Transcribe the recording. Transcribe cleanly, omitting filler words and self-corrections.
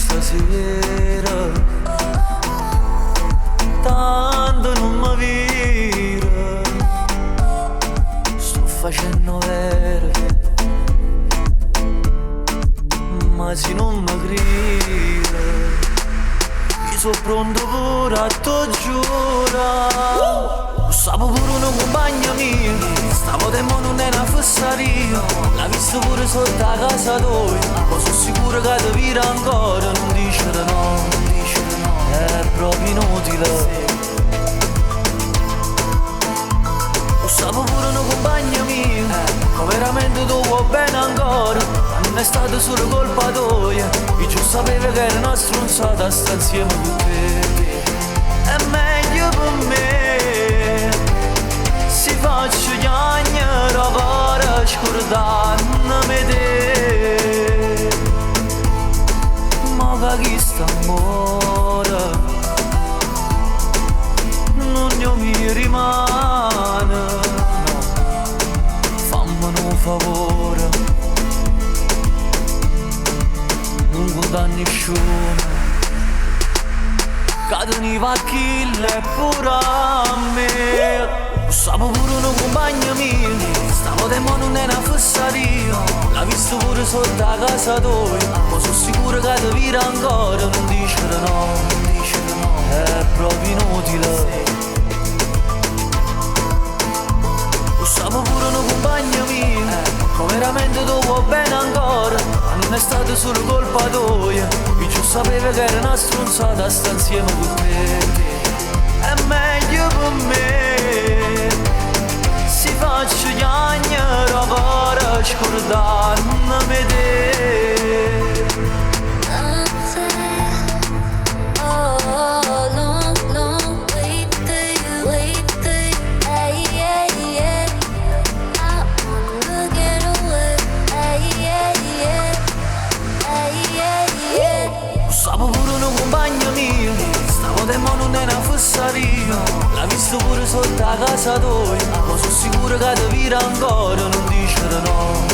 stasera, tanto non mi vira, sto facendo vero, ma se non mi crede, io sono pronto pure a te giurare. Stavo pure una compagna mia, stavo tempo non è una fesseria, l'ha visto pure sotto la casa tua, ma sono sicuro che ti vira ancora, non dice di no, è proprio inutile. Stavo pure una compagna mia, ma veramente tu vuoi bene ancora, non è stato solo colpa tua, io già sapevo che era una stronzata sta insieme con te, è meglio per me. Si faccio chiagnare per scordarmi te, ma che chi sta amore non mi rimane, no, fammi un favore, non condanni nessuno, cadono i vacchi e pure a me. Stavo pure una compagna mia, stavo tempo non è una fesseria, l'ha visto pure sotto la casa tua, ma sono sicuro che ti vira ancora, non dice di no, è proprio inutile. Stavo pure una compagna mia, ma veramente tu vuoi bene ancora, non è stato solo colpa tua, io già sapevo che era una stronzata sta insieme con te, è meglio per me. Si faccio chiagnare per scordarmi te. Oh, long way to you, ay, ay, ay. I wanna get away, ay, ay, ay, ay, ay. Stavo pure una compagna mia, stavo tempo non è una fesseria, l'ha visto pure sotto la casa tua, ma sono sicuro che ti vira ancora, non dice di no,